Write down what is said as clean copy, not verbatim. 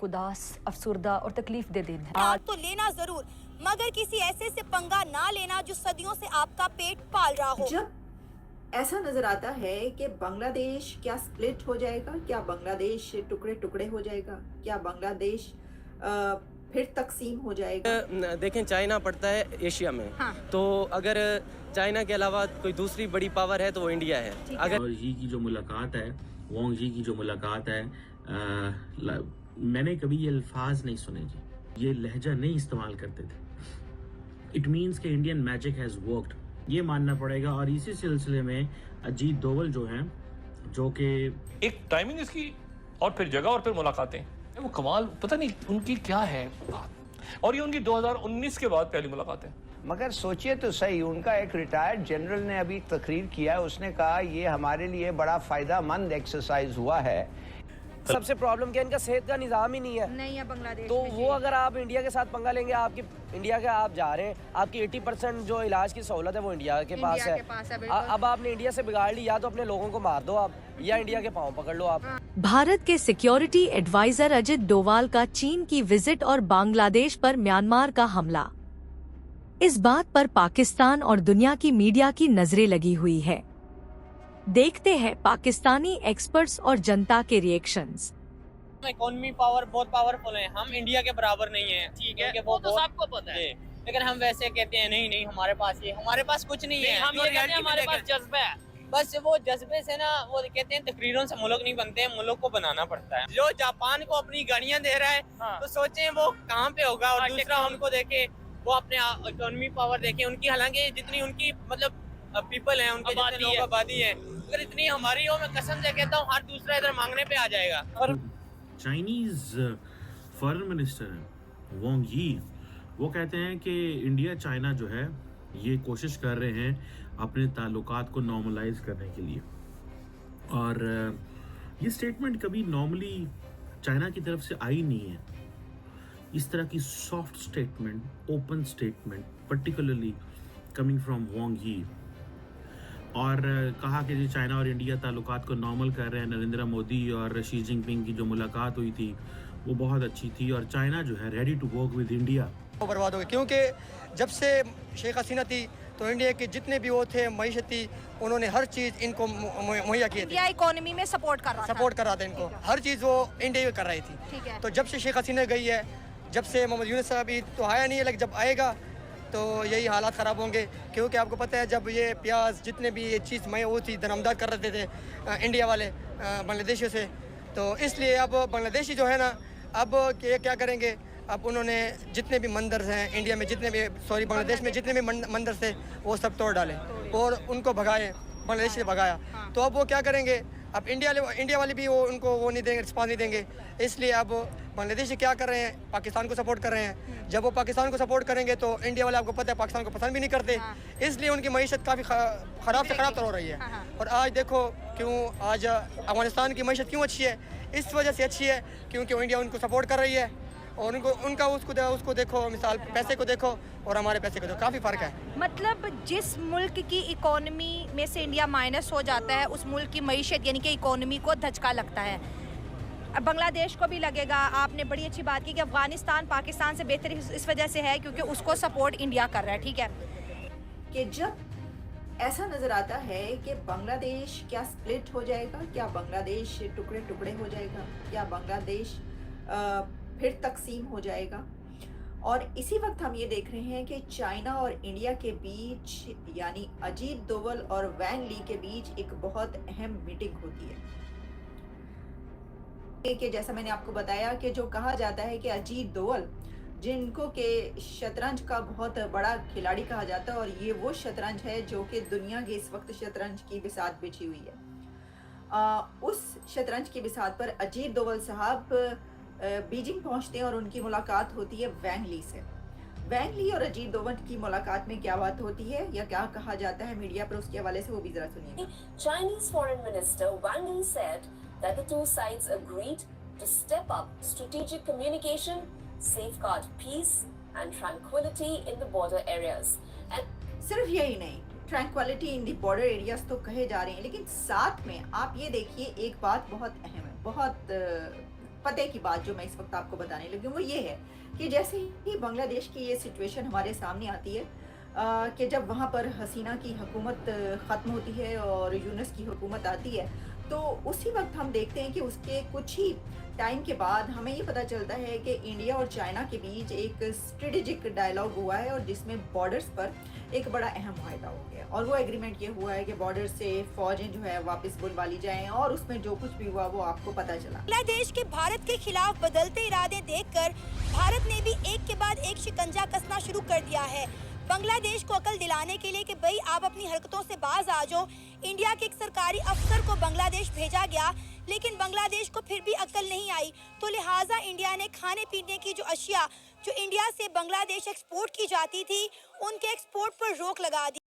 उदास, अफसुर्दा और तकलीफ दे दिन है। आज तो लेना जरूर, मगर किसी ऐसे से पंगा ना लेना जो सदियों से आपका पेट पाल रहा हो। जब ऐसा नजर आता है कि बांग्लादेश क्या स्प्लिट हो जाएगा, क्या बांग्लादेश टुकड़े टुकड़े हो जाएगा, क्या बांग्लादेश फिर तकसीम हो जाएगा। देखें, चाइना पड़ता है एशिया में। हाँ। तो अगर चाइना के अलावा कोई दूसरी बड़ी पावर है तो वो इंडिया है। अगर और जी की जो मुलाकात है, वोंग जी की जो मुलाकात है, मैंने कभी ये अल्फाज नहीं सुने जी, ये लहजा नहीं इस्तेमाल करते थे। इट मीन्स कि इंडियन मैजिक हैज़ वर्कड, ये मानना पड़ेगा। और इसी सिलसिले में अजीत डोवल जो हैं, जो कि एक टाइमिंग इसकी और फिर जगह और फिर मुलाकातें, वो कमाल, पता नहीं उनकी क्या है। और ये उनकी 2019 के बाद पहली मुलाकात है। मगर सोचिए तो सही, उनका एक रिटायर्ड जनरल ने अभी तकरीर किया है, उसने कहा ये हमारे लिए बड़ा फायदामंद एक्सरसाइज हुआ है। सबसे प्रॉब्लम क्या, इनका सेहत का निज़ाम ही नहीं है। नहीं है बांग्लादेश तो में वो अगर आप इंडिया के साथ पंगा लेंगे, आपकी इंडिया के आप जा रहे हैं, आपकी 80% जो इलाज की सहूलत है वो इंडिया के पास है। अब आपने इंडिया से बिगाड़ ली, या तो अपने लोगों को मार दो आप, या इंडिया के पाँव पकड़ लो आप। भारत के सिक्योरिटी एडवाइजर अजित डोवाल का चीन की विजिट और बांग्लादेश पर म्यांमार का हमला। इस बात पर पाकिस्तान और दुनिया की मीडिया की नजरें लगी हुई है। देखते हैं पाकिस्तानी एक्सपर्ट्स और जनता के रिएक्शंस। इकोनॉमी पावर बहुत पावरफुल है, हम इंडिया के बराबर नहीं है, ठीक है, वो तो सबको पता है। लेकिन हम वैसे कहते हैं नहीं हमारे पास कुछ नहीं है, हम ये कहते हैं हमारे पास जज्बा है। बस वो जज्बे से ना, वो कहते हैं तकरीरों से मुल्क नहीं बनते, मुल्क को बनाना पड़ता है। जो जापान को अपनी गाड़ियां दे रहा है, तो सोचें वो कहाँ पे होगा। और दूसरा उनको देखे, वो अपने इकोनॉमी पावर देखें उनकी, हालांकि जितनी उनकी मतलब पीपल है, उनके जितने लोग आबादी है, अगर इतनी हमारी हो, मैं कसम से कहता हूँ हर दूसरा इधर मांगने पे आ जाएगा। और चाइनीज फॉरेन मिनिस्टर हैं वोंग यी, वो कहते हैं कि इंडिया चाइना जो है ये कोशिश कर रहे हैं अपने ताल्लुकात को नॉर्मलाइज करने के लिए। और ये स्टेटमेंट कभी नॉर्मली चाइना की तरफ से आई नहीं है। इस तरह की soft statement, open statement, particularly coming from Wong यी। और कहा कि जो चाइना और इंडिया ताल्लुकात को नॉर्मल कर रहे हैं। नरेंद्र मोदी और शी जिनपिंग की जो मुलाकात हुई थी वो बहुत अच्छी थी, और चाइना जो है ready to work with India. वो बर्बाद हो गए, क्योंकि जब से शेख हसीना थी तो इंडिया के जितने भी वो थे मईशती, उन्होंने हर चीज़ इनको मुहैया किए थे। इंडिया इकोनॉमी में सपोर्ट कर रहा था इनको, हर चीज़ वो इंडिया कर रही थी। ठीक है। तो जब से शेख हसीना गई है, जब से मोहम्मद यूनुस साहब अभी तो आया नहीं है, लेकिन जब आएगा तो यही हालात ख़राब होंगे। क्योंकि आपको पता है जब ये प्याज जितने भी ये चीज़ मैं वो थी दरआमदाद कर रहे थे इंडिया वाले बांग्लादेशियों से, तो इसलिए अब बांग्लादेशी जो है ना, अब ये क्या करेंगे, अब उन्होंने जितने भी मंदिर हैं इंडिया में, बांग्लादेश में जितने भी मंदिर थे वो सब तोड़ डाले और उनको भगाए, बांग्लादेश से भगाया। तो अब वो क्या करेंगे, अब इंडिया वाले भी वो उनको वो नहीं देंगे, रिस्पॉन्स नहीं देंगे। इसलिए अब बांग्लादेशी क्या कर रहे हैं, पाकिस्तान को सपोर्ट कर रहे हैं। जब वो पाकिस्तान को सपोर्ट करेंगे तो इंडिया वाले, आपको पता है, पाकिस्तान को पसंद भी नहीं करते। इसलिए उनकी मईशत काफ़ी ख़राब से ख़राब हो रही है। और आज देखो क्यों आज अफगानिस्तान की मईशत क्यों अच्छी है, इस वजह से अच्छी है क्योंकि इंडिया उनको सपोर्ट कर रही है। और उनका उसको देखो, मिसाल पैसे को देखो और हमारे पैसे को देखो, काफ़ी फ़र्क है। मतलब जिस मुल्क की इकोनॉमी में से इंडिया माइनस हो जाता है, उस मुल्क की मईशत यानी कि इकोनॉमी को धचका लगता है। अब बांग्लादेश को भी लगेगा। आपने बड़ी अच्छी बात की कि अफगानिस्तान पाकिस्तान से बेहतर इस वजह से है क्योंकि उसको सपोर्ट इंडिया कर रहा है। ठीक है, कि जब ऐसा नजर आता है कि बांग्लादेश क्या स्प्लिट हो जाएगा, क्या बांग्लादेश टुकड़े टुकड़े हो जाएगा, क्या बांग्लादेश फिर तकसीम हो जाएगा। और इसी वक्त हम ये देख रहे हैं कि चाइना और इंडिया के बीच, यानी अजीत डोवल और वैंग ली के बीच एक बहुत अहम मीटिंग होती है। कि जैसा मैंने आपको बताया कि जो कहा जाता है कि अजीत डोवल, जिनको के शतरंज का बहुत बड़ा खिलाड़ी कहा जाता है, और ये वो शतरंज है जो कि दुनिया के इस वक्त शतरंज की बिसात बिछी हुई है। उस शतरंज की बिसात पर अजीत डोवल साहब बीजिंग पहुंचते हैं और उनकी मुलाकात होती है वैंग ली से। वैंग ली और अजीत डोवल की मुलाकात में क्या बात होती है या क्या कहा जाता है मीडिया पर, उसके हवाले से वो भी जरा सुनिए। Chinese Foreign Minister Wang Yi said that the two sides agreed to step up strategic communication, safeguard peace and tranquility in the border areas. And सिर्फ यही नहीं, tranquillity in the border areas तो कहे जा रहे हैं, लेकिन साथ में आप ये देखिए एक बात बहुत अहम है, बहुत पते की बात जो मैं इस वक्त आपको बताने लगी हूँ वो ये है कि जैसे ही बांग्लादेश की ये सिचुएशन हमारे सामने आती है कि जब वहाँ पर हसीना की हुकूमत ख़त्म होती है और यूनुस की हुकूमत आती है, तो उसी वक्त हम देखते हैं कि उसके कुछ ही टाइम के बाद हमें ये पता चलता है कि इंडिया और चाइना के बीच एक स्ट्रेटेजिक डायलॉग हुआ है और जिसमें बॉर्डर्स पर एक बड़ा अहम मुआहदा हो गया और वो एग्रीमेंट ये हुआ है कि बॉर्डर से फौजें जो है वापस बुलवा ली जाएं और उसमें जो कुछ भी हुआ वो आपको पता चला। बांग्लादेश के भारत के खिलाफ बदलते इरादे देखकर भारत ने भी एक के बाद एक शिकंजा कसना शुरू कर दिया है बांग्लादेश को अकल दिलाने के लिए कि भाई आप अपनी हरकतों से बाज आ जाओ। इंडिया के एक सरकारी अफसर को बांग्लादेश भेजा गया, लेकिन बांग्लादेश को फिर भी अकल नहीं आई, तो लिहाजा इंडिया ने खाने पीने की जो अशिया जो इंडिया से बांग्लादेश एक्सपोर्ट की जाती थी उनके एक्सपोर्ट पर रोक लगा दी।